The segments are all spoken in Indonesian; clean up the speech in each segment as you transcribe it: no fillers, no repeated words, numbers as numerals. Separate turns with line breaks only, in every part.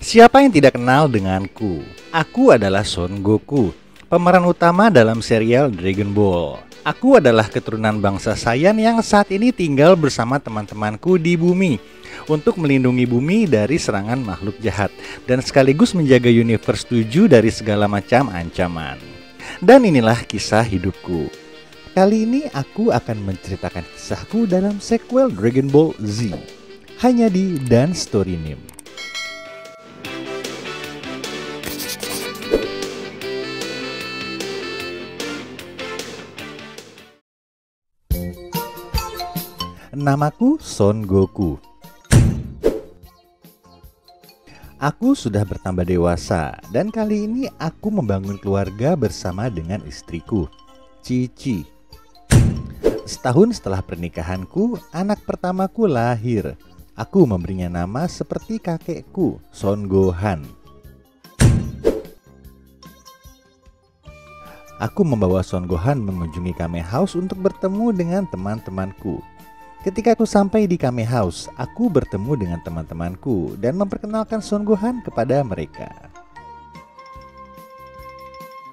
Siapa yang tidak kenal denganku? Aku adalah Son Goku, pemeran utama dalam serial Dragon Ball. Aku adalah keturunan bangsa Saiyan yang saat ini tinggal bersama teman-temanku di bumi untuk melindungi bumi dari serangan makhluk jahat dan sekaligus menjaga universe 7 dari segala macam ancaman. Dan inilah kisah hidupku. Kali ini aku akan menceritakan kisahku dalam sequel Dragon Ball Z, hanya di Dan Story Name. Namaku Son Goku. Aku sudah bertambah dewasa dan kali ini aku membangun keluarga bersama dengan istriku, Cici. Setahun setelah pernikahanku, anak pertamaku lahir. Aku memberinya nama seperti kakekku, Son Gohan. Aku membawa Son Gohan mengunjungi Kame House untuk bertemu dengan teman-temanku. Ketika aku sampai di Kame House, aku bertemu dengan teman-temanku dan memperkenalkan Son Gohan kepada mereka.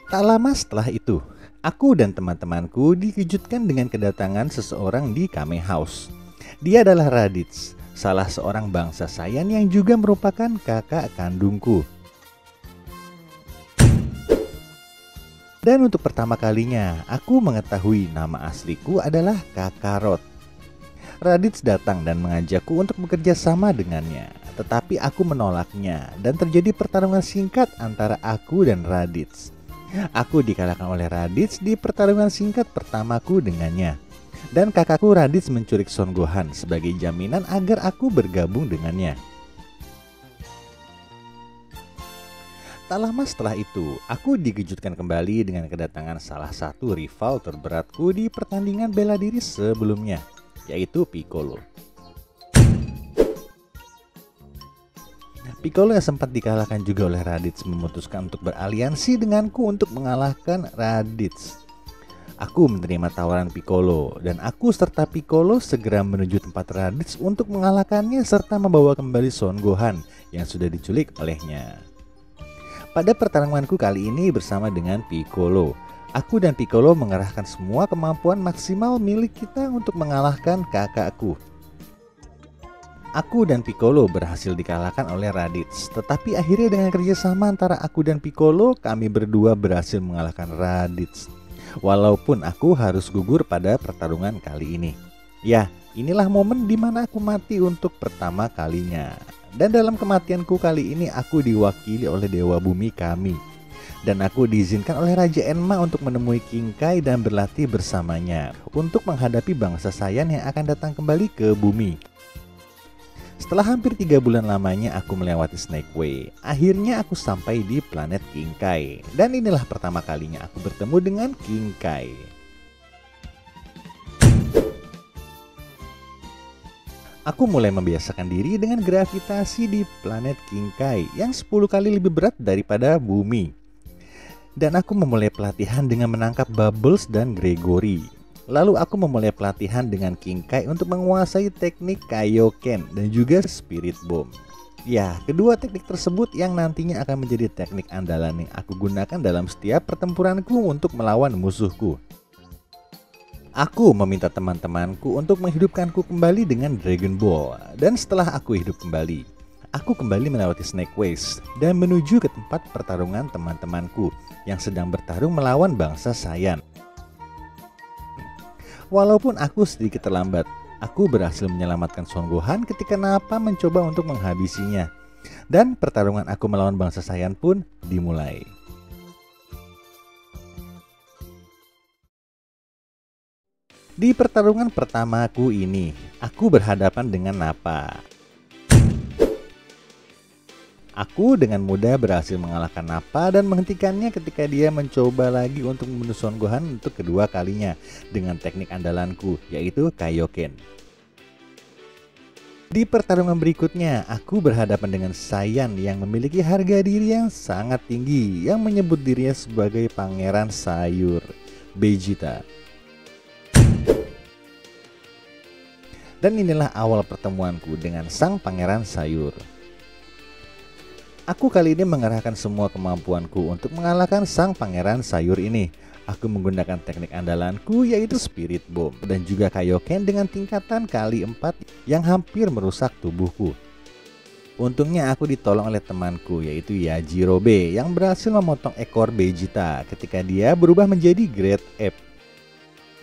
Tak lama setelah itu, aku dan teman-temanku dikejutkan dengan kedatangan seseorang di Kame House. Dia adalah Raditz, salah seorang bangsa Saiyan yang juga merupakan kakak kandungku. Dan untuk pertama kalinya, aku mengetahui nama asliku adalah Kakarot. Raditz datang dan mengajakku untuk bekerja sama dengannya, tetapi aku menolaknya dan terjadi pertarungan singkat antara aku dan Raditz. Aku dikalahkan oleh Raditz di pertarungan singkat pertamaku dengannya, dan kakakku Raditz menculik Son Gohan sebagai jaminan agar aku bergabung dengannya. Tak lama setelah itu, aku dikejutkan kembali dengan kedatangan salah satu rival terberatku di pertandingan bela diri sebelumnya, yaitu Piccolo. Piccolo yang sempat dikalahkan juga oleh Raditz memutuskan untuk beraliansi denganku untuk mengalahkan Raditz. Aku menerima tawaran Piccolo dan aku serta Piccolo segera menuju tempat Raditz untuk mengalahkannya serta membawa kembali Son Gohan yang sudah diculik olehnya. Pada pertarunganku kali ini bersama dengan Piccolo, aku dan Piccolo mengerahkan semua kemampuan maksimal milik kita untuk mengalahkan kakakku. Aku dan Piccolo berhasil dikalahkan oleh Raditz, tetapi akhirnya dengan kerjasama antara aku dan Piccolo, kami berdua berhasil mengalahkan Raditz. Walaupun aku harus gugur pada pertarungan kali ini. Ya, inilah momen di mana aku mati untuk pertama kalinya. Dan dalam kematianku kali ini aku diwakili oleh Dewa Bumi kami. Dan aku diizinkan oleh Raja Enma untuk menemui King Kai dan berlatih bersamanya untuk menghadapi bangsa Saiyan yang akan datang kembali ke bumi. Setelah hampir 3 bulan lamanya aku melewati Snake Way, akhirnya aku sampai di planet King Kai. Dan inilah pertama kalinya aku bertemu dengan King Kai. Aku mulai membiasakan diri dengan gravitasi di planet King Kai yang 10 kali lebih berat daripada bumi. Dan aku memulai pelatihan dengan menangkap Bubbles dan Gregory. Lalu aku memulai pelatihan dengan King Kai untuk menguasai teknik Kaioken dan juga Spirit Bomb. Ya, kedua teknik tersebut yang nantinya akan menjadi teknik andalan yang aku gunakan dalam setiap pertempuranku untuk melawan musuhku. Aku meminta teman-temanku untuk menghidupkanku kembali dengan Dragon Ball. Dan setelah aku hidup kembali, aku kembali melewati Snake Ways dan menuju ke tempat pertarungan teman-temanku yang sedang bertarung melawan bangsa Saiyan. Walaupun aku sedikit terlambat, aku berhasil menyelamatkan Son Gohan ketika Nappa mencoba untuk menghabisinya. Dan pertarungan aku melawan bangsa Saiyan pun dimulai. Di pertarungan pertamaku ini, aku berhadapan dengan Nappa. Aku dengan mudah berhasil mengalahkan Nappa dan menghentikannya ketika dia mencoba lagi untuk membunuh Son Gohan untuk kedua kalinya dengan teknik andalanku, yaitu Kaioken. Di pertarungan berikutnya, aku berhadapan dengan Saiyan yang memiliki harga diri yang sangat tinggi yang menyebut dirinya sebagai Pangeran Sayur, Vegeta. Dan inilah awal pertemuanku dengan sang pangeran sayur. Aku kali ini mengerahkan semua kemampuanku untuk mengalahkan sang pangeran sayur ini. Aku menggunakan teknik andalanku yaitu Spirit Bomb dan juga Kaioken dengan tingkatan kali 4 yang hampir merusak tubuhku. Untungnya aku ditolong oleh temanku yaitu Yajirobe yang berhasil memotong ekor Vegeta ketika dia berubah menjadi Great Ape.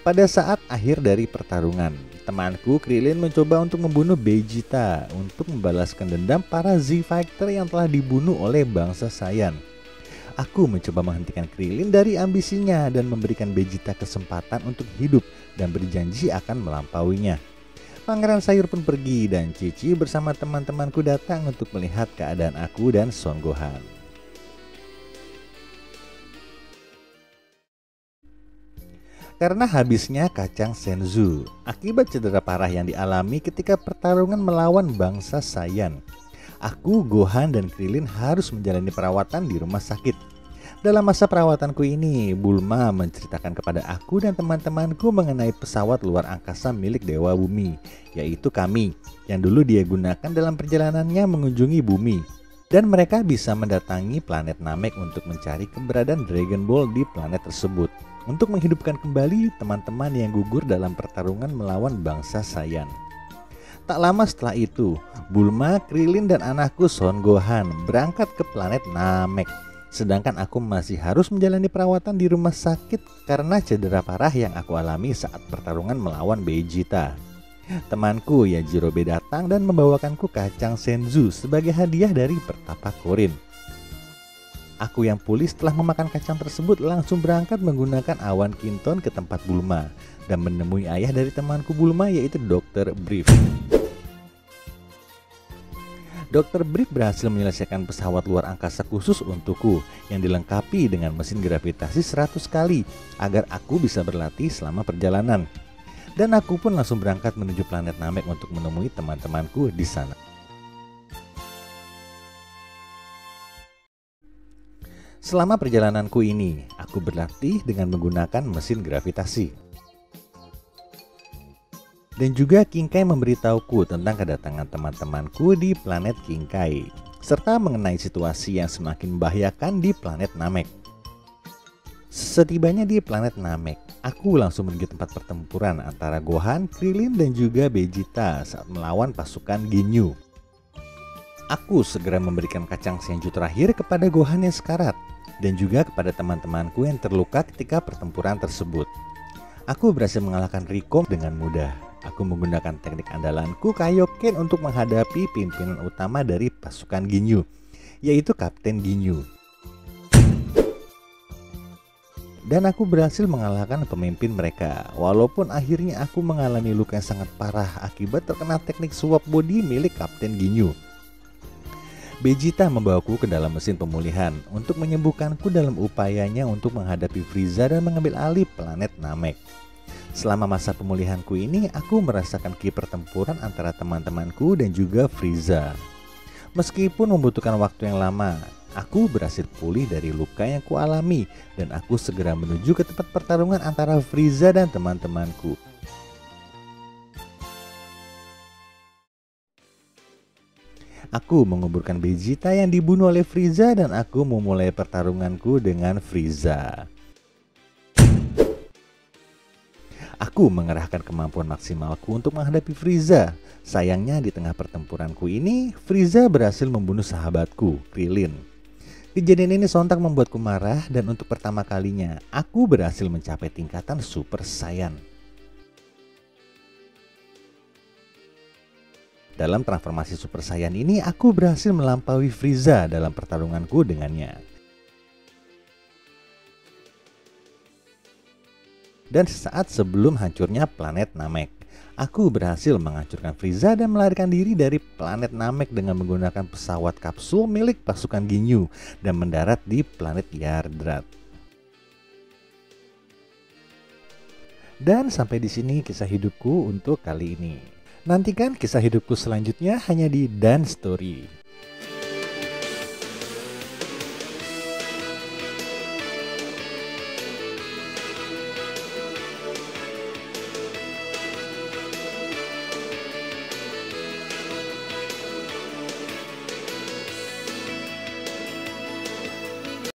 Pada saat akhir dari pertarungan, temanku Krillin mencoba untuk membunuh Vegeta untuk membalaskan dendam para Z-Fighter yang telah dibunuh oleh bangsa Saiyan. Aku mencoba menghentikan Krillin dari ambisinya dan memberikan Vegeta kesempatan untuk hidup dan berjanji akan melampauinya. Pangeran sayur pun pergi dan Cici bersama teman-temanku datang untuk melihat keadaan aku dan Son Gohan. Karena habisnya kacang Senzu akibat cedera parah yang dialami ketika pertarungan melawan bangsa Saiyan, aku, Gohan, dan Krillin harus menjalani perawatan di rumah sakit. Dalam masa perawatanku ini, Bulma menceritakan kepada aku dan teman-temanku mengenai pesawat luar angkasa milik Dewa Bumi, yaitu kami, yang dulu dia gunakan dalam perjalanannya mengunjungi bumi. Dan mereka bisa mendatangi planet Namek untuk mencari keberadaan Dragon Ball di planet tersebut, untuk menghidupkan kembali teman-teman yang gugur dalam pertarungan melawan bangsa Saiyan. Tak lama setelah itu, Bulma, Krillin, dan anakku Son Gohan berangkat ke planet Namek. Sedangkan aku masih harus menjalani perawatan di rumah sakit karena cedera parah yang aku alami saat pertarungan melawan Vegeta. Temanku Yajirobe datang dan membawakanku kacang Senzu sebagai hadiah dari pertapa Korin. Aku yang pulih setelah memakan kacang tersebut langsung berangkat menggunakan awan Kinton ke tempat Bulma dan menemui ayah dari temanku Bulma yaitu Dr. Brief. Dr. Brief berhasil menyelesaikan pesawat luar angkasa khusus untukku yang dilengkapi dengan mesin gravitasi 100 kali agar aku bisa berlatih selama perjalanan. Dan aku pun langsung berangkat menuju planet Namek untuk menemui teman-temanku di sana. Selama perjalananku ini, aku berlatih dengan menggunakan mesin gravitasi. Dan juga King Kai memberitahuku tentang kedatangan teman-temanku di planet King Kai, serta mengenai situasi yang semakin membahayakan di planet Namek. Setibanya di planet Namek, aku langsung menuju tempat pertempuran antara Gohan, Krillin, dan juga Vegeta saat melawan pasukan Ginyu. Aku segera memberikan kacang Senju terakhir kepada Gohan yang sekarat, dan juga kepada teman-temanku yang terluka ketika pertempuran tersebut. Aku berhasil mengalahkan Rico dengan mudah. Aku menggunakan teknik andalanku Kaioken untuk menghadapi pimpinan utama dari pasukan Ginyu, yaitu Kapten Ginyu. Dan aku berhasil mengalahkan pemimpin mereka, walaupun akhirnya aku mengalami luka yang sangat parah akibat terkena teknik suap body milik Kapten Ginyu. Vegeta membawaku ke dalam mesin pemulihan untuk menyembuhkanku dalam upayanya untuk menghadapi Frieza dan mengambil alih planet Namek. Selama masa pemulihanku ini, aku merasakan ki pertempuran antara teman-temanku dan juga Frieza. Meskipun membutuhkan waktu yang lama, aku berhasil pulih dari luka yang kualami dan aku segera menuju ke tempat pertarungan antara Frieza dan teman-temanku. Aku menguburkan Vegeta yang dibunuh oleh Frieza dan aku memulai pertarunganku dengan Frieza. Aku mengerahkan kemampuan maksimalku untuk menghadapi Frieza. Sayangnya di tengah pertempuranku ini, Frieza berhasil membunuh sahabatku, Krillin. Kejadian ini sontak membuatku marah dan untuk pertama kalinya, aku berhasil mencapai tingkatan Super Saiyan. Dalam transformasi Super Saiyan ini, aku berhasil melampaui Frieza dalam pertarunganku dengannya. Dan sesaat sebelum hancurnya planet Namek, aku berhasil menghancurkan Frieza dan melarikan diri dari planet Namek dengan menggunakan pesawat kapsul milik pasukan Ginyu dan mendarat di planet Yardrat. Dan sampai di sini kisah hidupku untuk kali ini. Nantikan kisah hidupku selanjutnya hanya di Dan Story.